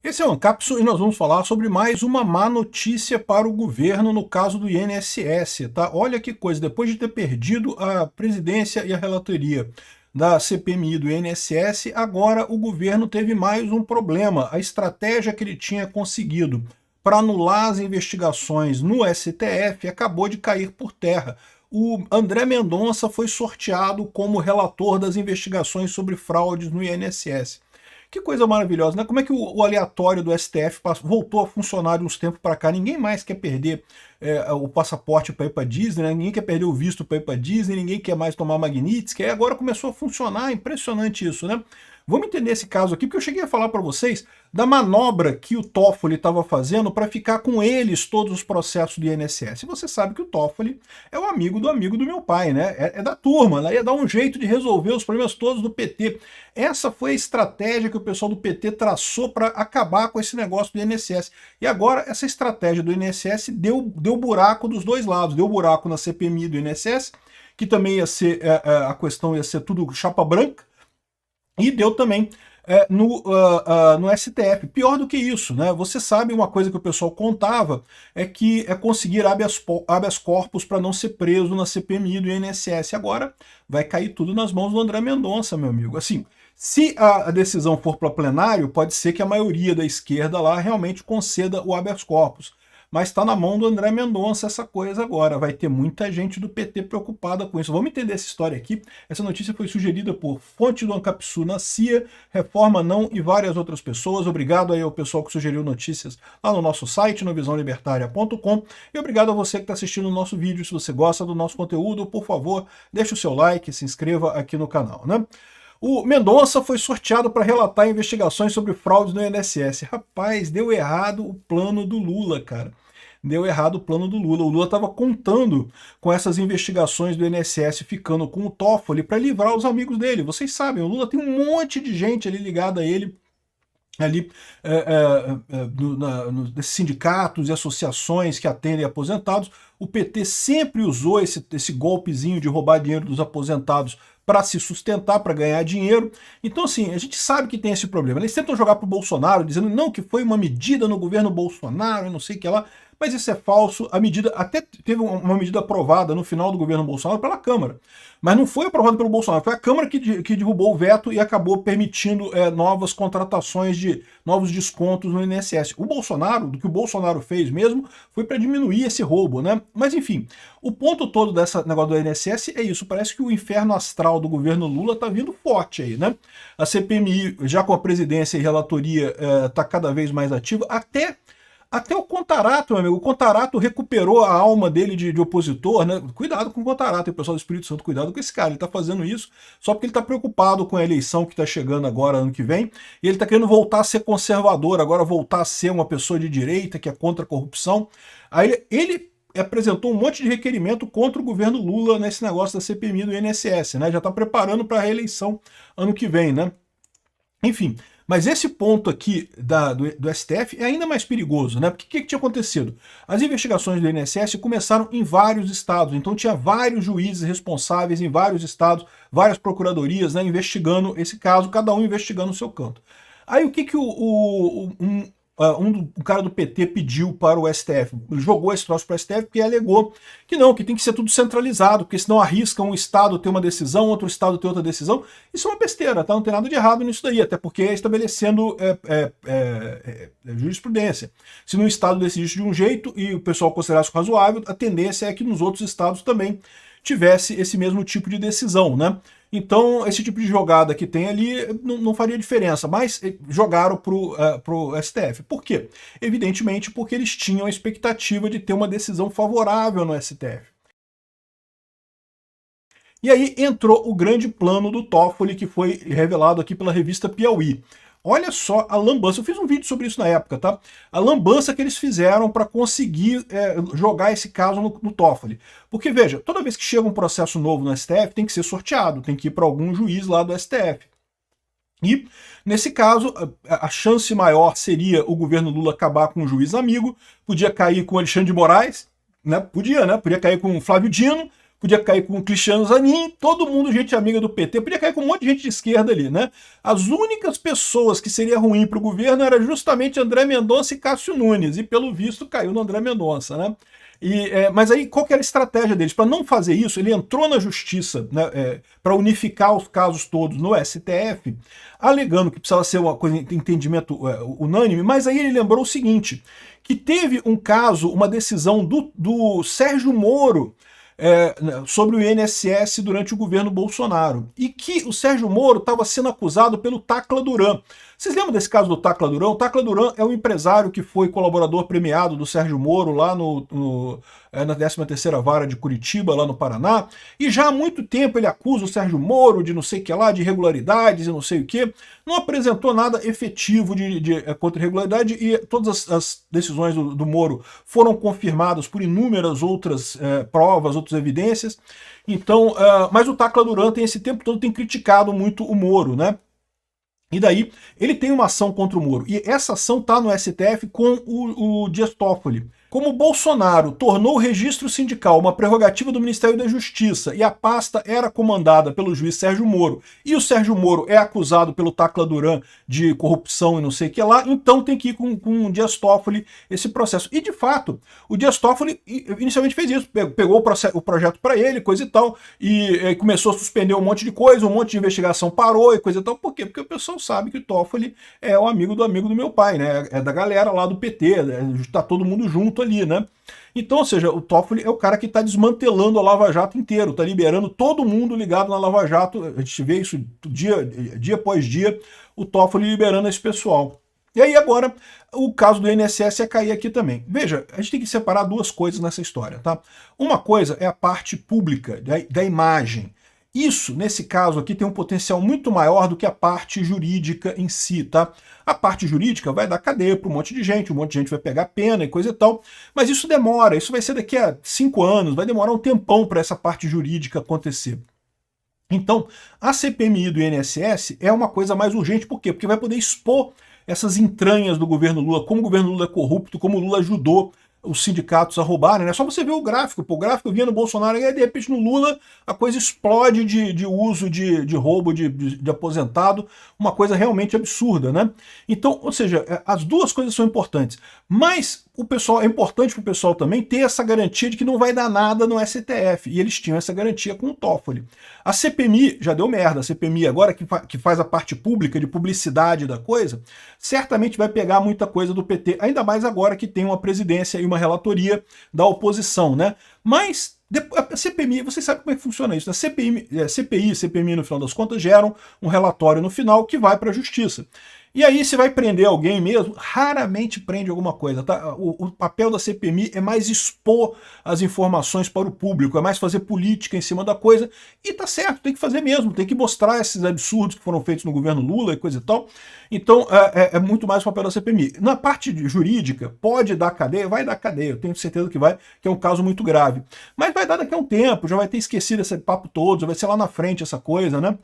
Esse é o Ancapsu e nós vamos falar sobre mais uma má notícia para o governo no caso do INSS, tá? Olha que coisa, depois de ter perdido a presidência e a relatoria da CPMI do INSS, agora o governo teve mais um problema. A estratégia que ele tinha conseguido para anular as investigações no STF acabou de cair por terra. O André Mendonça foi sorteado como relator das investigações sobre fraudes no INSS. Que coisa maravilhosa, né? Como é que o aleatório do STF voltou a funcionar de uns tempos para cá? Ninguém mais quer perder o passaporte para ir para Disney, né? Ninguém quer perder o visto para ir para Disney, ninguém quer mais tomar Magnitsky, aí agora começou a funcionar, impressionante isso, né? Vamos entender esse caso aqui, porque eu cheguei a falar para vocês da manobra que o Toffoli estava fazendo para ficar com eles todos os processos do INSS. E você sabe que o Toffoli é o amigo do meu pai, né? É da turma, né? Ia dar um jeito de resolver os problemas todos do PT. Essa foi a estratégia que o pessoal do PT traçou para acabar com esse negócio do INSS. E agora essa estratégia do INSS deu buraco dos dois lados. Deu buraco na CPMI do INSS, que também ia ser, a questão ia ser tudo chapa branca, e deu também no STF. Pior do que isso, né? Você sabe uma coisa que o pessoal contava, é que é conseguir habeas corpus para não ser preso na CPMI do INSS. Agora vai cair tudo nas mãos do André Mendonça, meu amigo. Assim, se a decisão for para plenário, pode ser que a maioria da esquerda lá realmente conceda o habeas corpus. Mas está na mão do André Mendonça essa coisa agora. Vai ter muita gente do PT preocupada com isso. Vamos entender essa história aqui. Essa notícia foi sugerida por Fonte do Ancapsu na CIA, Reforma Não e várias outras pessoas. Obrigado aí ao pessoal que sugeriu notícias lá no nosso site, no visãolibertaria.com. E obrigado a você que está assistindo o nosso vídeo. Se você gosta do nosso conteúdo, por favor, deixe o seu like, se inscreva aqui no canal, né? O Mendonça foi sorteado para relatar investigações sobre fraudes no INSS. Rapaz, deu errado o plano do Lula, cara. Deu errado o plano do Lula. O Lula estava contando com essas investigações do INSS ficando com o Toffoli para livrar os amigos dele. Vocês sabem, o Lula tem um monte de gente ali ligada a ele, ali desses sindicatos e associações que atendem aposentados. O PT sempre usou esse golpezinho de roubar dinheiro dos aposentados para se sustentar, para ganhar dinheiro. Então, assim, a gente sabe que tem esse problema. Eles tentam jogar para o Bolsonaro, dizendo não, que foi uma medida no governo Bolsonaro, e não sei o que lá, mas isso é falso. A medida, até teve uma medida aprovada no final do governo Bolsonaro pela Câmara, mas não foi aprovada pelo Bolsonaro, foi a Câmara que derrubou o veto e acabou permitindo novas contratações de novos descontos no INSS. O Bolsonaro, do que o Bolsonaro fez mesmo, foi para diminuir esse roubo, né? Mas enfim, o ponto todo desse negócio do INSS é isso, parece que o inferno astral do governo Lula está vindo forte aí, né? A CPMI, já com a presidência e relatoria, está cada vez mais ativa, até o Contarato, meu amigo. O Contarato recuperou a alma dele de opositor, né? Cuidado com o Contarato, o pessoal do Espírito Santo, cuidado com esse cara. Ele tá fazendo isso só porque ele tá preocupado com a eleição que tá chegando agora, ano que vem, e ele tá querendo voltar a ser conservador, agora voltar a ser uma pessoa de direita, que é contra a corrupção. Aí ele apresentou um monte de requerimento contra o governo Lula nesse negócio da CPMI do INSS, né? Já tá preparando para a reeleição ano que vem, né? Enfim, mas esse ponto aqui do STF é ainda mais perigoso, né? Porque o que tinha acontecido? As investigações do INSS começaram em vários estados, então tinha vários juízes responsáveis em vários estados, várias procuradorias, né, investigando esse caso, cada um investigando o seu canto. Aí o que o cara do PT pediu para o STF? Jogou esse troço para o STF porque alegou que não, que tem que ser tudo centralizado, porque senão arrisca um estado ter uma decisão, outro estado ter outra decisão. Isso é uma besteira, tá? Não tem nada de errado nisso daí, até porque é estabelecendo jurisprudência. Se num estado decidisse de um jeito e o pessoal considerasse razoável, a tendência é que nos outros estados também tivesse esse mesmo tipo de decisão, né? Então, esse tipo de jogada que tem ali não faria diferença, mas jogaram pro STF. Por quê? Evidentemente porque eles tinham a expectativa de ter uma decisão favorável no STF. E aí entrou o grande plano do Toffoli, que foi revelado aqui pela revista Piauí. Olha só a lambança, eu fiz um vídeo sobre isso na época, tá? A lambança que eles fizeram para conseguir jogar esse caso no Toffoli. Porque, veja, toda vez que chega um processo novo no STF, tem que ser sorteado, tem que ir para algum juiz lá do STF. E, nesse caso, a chance maior seria o governo Lula acabar com um juiz amigo, podia cair com Alexandre de Moraes, né? Podia cair com Flávio Dino, podia cair com o Cristiano Zanin, todo mundo gente amiga do PT, podia cair com um monte de gente de esquerda ali, né? As únicas pessoas que seria ruim para o governo era justamente André Mendonça e Cássio Nunes, e pelo visto caiu no André Mendonça, né? Mas aí qual que era a estratégia deles? Para não fazer isso, ele entrou na justiça, né, para unificar os casos todos no STF, alegando que precisava ser uma coisa de entendimento unânime, mas aí ele lembrou o seguinte, que teve um caso, uma decisão do Sérgio Moro, sobre o INSS durante o governo Bolsonaro, e que o Sérgio Moro estava sendo acusado pelo Tacla Duran. Vocês lembram desse caso do Tacla Duran? O Tacla Duran é um empresário que foi colaborador premiado do Sérgio Moro lá na 13ª Vara de Curitiba, lá no Paraná, e já há muito tempo ele acusa o Sérgio Moro de não sei o que lá, de irregularidades e não sei o que, não apresentou nada efetivo contra irregularidade, e todas as decisões do Moro foram confirmadas por inúmeras outras provas, outras evidências. Então, mas o Tacla Duran esse tempo todo tem criticado muito o Moro, né? E daí, ele tem uma ação contra o Moro. E essa ação está no STF com o Dias Toffoli. Como o Bolsonaro tornou o registro sindical uma prerrogativa do Ministério da Justiça e a pasta era comandada pelo juiz Sérgio Moro, e o Sérgio Moro é acusado pelo Tacla Duran de corrupção e não sei o que lá, então tem que ir com o Dias Toffoli esse processo. E de fato, o Dias Toffoli inicialmente fez isso, pegou o projeto para ele, coisa e tal, e começou a suspender um monte de coisa, um monte de investigação parou e coisa e tal. Por quê? Porque o pessoal sabe que o Toffoli é o amigo do meu pai, né? É da galera lá do PT, tá todo mundo junto ali, né? Então, ou seja, o Toffoli é o cara que está desmantelando a Lava Jato inteiro, está liberando todo mundo ligado na Lava Jato, a gente vê isso dia após dia, o Toffoli liberando esse pessoal. E aí agora, o caso do INSS ia cair aqui também. Veja, a gente tem que separar duas coisas nessa história, tá? Uma coisa é a parte pública, da imagem. Isso, nesse caso aqui, tem um potencial muito maior do que a parte jurídica em si, tá? A parte jurídica vai dar cadeia para um monte de gente vai pegar pena e coisa e tal, mas isso demora, isso vai ser daqui a 5 anos, vai demorar um tempão para essa parte jurídica acontecer. Então, a CPMI do INSS é uma coisa mais urgente, por quê? Porque vai poder expor essas entranhas do governo Lula, como o governo Lula é corrupto, como o Lula ajudou os sindicatos a roubarem, né? Só você ver o gráfico, pô, o gráfico vinha no Bolsonaro e aí, de repente no Lula a coisa explode de uso de roubo de aposentado, uma coisa realmente absurda, né? Então, ou seja, as duas coisas são importantes, mas o pessoal, é importante para o pessoal também ter essa garantia de que não vai dar nada no STF, e eles tinham essa garantia com o Toffoli. A CPMI já deu merda, a CPMI agora que faz a parte pública, de publicidade da coisa, certamente vai pegar muita coisa do PT, ainda mais agora que tem uma presidência e uma relatoria da oposição, né? Mas a CPMI, vocês sabem como é que funciona isso, né? CPI e CPMI, no final das contas, geram um relatório no final que vai para a Justiça. E aí, se vai prender alguém mesmo, raramente prende alguma coisa, tá? O papel da CPMI é mais expor as informações para o público, é mais fazer política em cima da coisa, e tá certo, tem que fazer mesmo, tem que mostrar esses absurdos que foram feitos no governo Lula e coisa e tal. Então, é muito mais o papel da CPMI. Na parte jurídica, pode dar cadeia? Vai dar cadeia, eu tenho certeza que vai, que é um caso muito grave. Mas vai dar daqui a um tempo, já vai ter esquecido esse papo todo, já vai ser lá na frente essa coisa, né?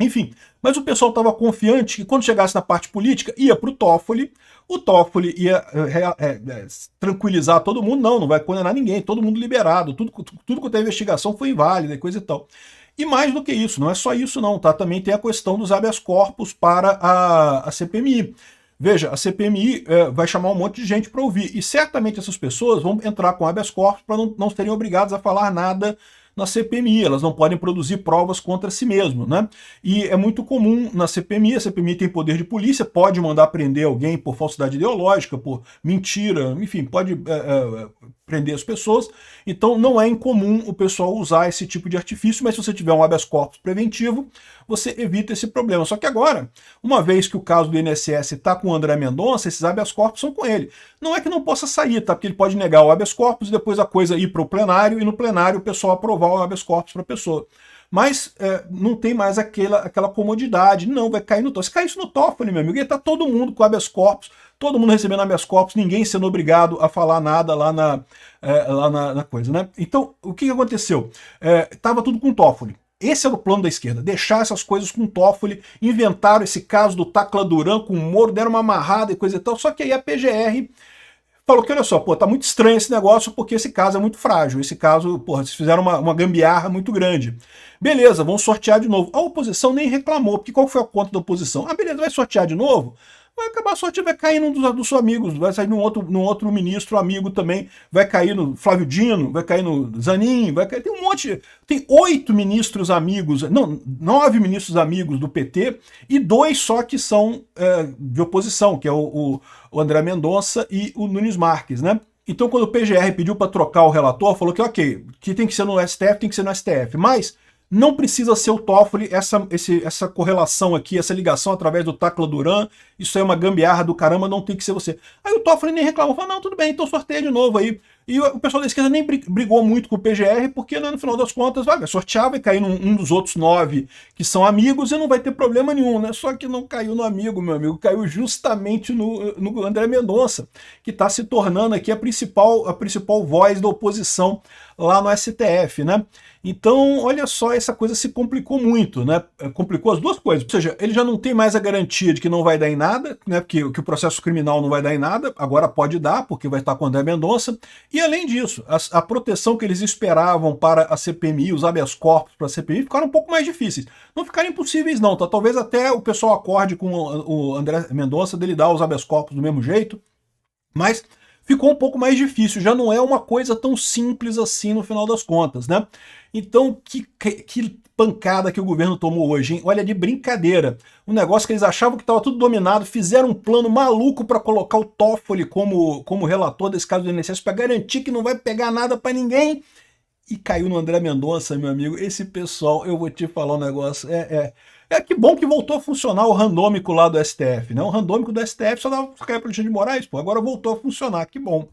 Enfim, mas o pessoal estava confiante que quando chegasse na parte política, ia para o Toffoli ia tranquilizar todo mundo, não vai condenar ninguém, todo mundo liberado, tudo quanto é investigação foi inválida e coisa e tal. E mais do que isso, não é só isso não, tá? Também tem a questão dos habeas corpus para a CPMI. Veja, a CPMI vai chamar um monte de gente para ouvir, e certamente essas pessoas vão entrar com habeas corpus para não serem obrigadas a falar nada na CPMI, elas não podem produzir provas contra si mesmo, né? E é muito comum na CPMI, a CPMI tem poder de polícia, pode mandar prender alguém por falsidade ideológica, por mentira, enfim, pode prender as pessoas, então não é incomum o pessoal usar esse tipo de artifício, mas se você tiver um habeas corpus preventivo, você evita esse problema. Só que agora, uma vez que o caso do INSS está com o André Mendonça, esses habeas corpus são com ele. Não é que não possa sair, tá? Porque ele pode negar o habeas corpus e depois a coisa ir para o plenário, e no plenário o pessoal aprovar o habeas corpus para a pessoa. Mas não tem mais aquela comodidade, não, vai cair no Toffoli. Se cair isso no Toffoli, meu amigo, ia estar todo mundo com habeas corpus, todo mundo recebendo habeas corpus, ninguém sendo obrigado a falar nada lá na coisa, né? Então, o que aconteceu? Estava tudo com o Toffoli. Esse era o plano da esquerda, deixar essas coisas com o Toffoli, inventaram esse caso do Tacla Duran com o Moro, deram uma amarrada e coisa e tal, só que aí a PGR falou que, olha só, pô, tá muito estranho esse negócio porque esse caso é muito frágil, esse caso, porra, vocês fizeram uma gambiarra muito grande. Beleza, vamos sortear de novo. A oposição nem reclamou, porque qual foi a conta da oposição? Ah, beleza, vai sortear de novo? Vai acabar a sorte, vai cair num dos seus amigos, vai sair num outro ministro amigo também, vai cair no Flávio Dino, vai cair no Zanin, vai cair, tem um monte, tem 8 ministros amigos, não, 9 ministros amigos do PT e 2 só que são de oposição, que é o André Mendonça e o Nunes Marques, né? Então quando o PGR pediu para trocar o relator, falou que ok, que tem que ser no STF, tem que ser no STF, mas não precisa ser o Toffoli, essa correlação aqui, essa ligação através do Tacla Duran, isso é uma gambiarra do caramba, não tem que ser você. Aí o Toffoli nem reclamou, falou, não, tudo bem, então sorteia de novo aí. E o pessoal da esquerda nem brigou muito com o PGR, porque no final das contas vai sortear, vai cair num dos outros 9 que são amigos e não vai ter problema nenhum, né? Só que não caiu no amigo, meu amigo, caiu justamente no André Mendonça, que está se tornando aqui a principal voz da oposição lá no STF, né? Então, olha só, essa coisa se complicou muito, né? Complicou as duas coisas. Ou seja, ele já não tem mais a garantia de que não vai dar em nada, né? Que o processo criminal não vai dar em nada, agora pode dar, porque vai estar com o André Mendonça. E além disso, a proteção que eles esperavam para a CPMI, os habeas corpus para a CPMI, ficaram um pouco mais difíceis. Não ficaram impossíveis não, tá? Talvez até o pessoal acorde com o André Mendonça dele dar os habeas corpus do mesmo jeito, mas ficou um pouco mais difícil, já não é uma coisa tão simples assim no final das contas, né? Então, que pancada que o governo tomou hoje, hein? Olha, de brincadeira. Um negócio que eles achavam que estava tudo dominado, fizeram um plano maluco para colocar o Toffoli como relator desse caso do INSS para garantir que não vai pegar nada para ninguém. E caiu no André Mendonça, meu amigo. Esse pessoal, eu vou te falar um negócio, que bom que voltou a funcionar o randômico lá do STF, né? O randômico do STF só dava pra cair pro Alexandre de Moraes, pô, agora voltou a funcionar, que bom.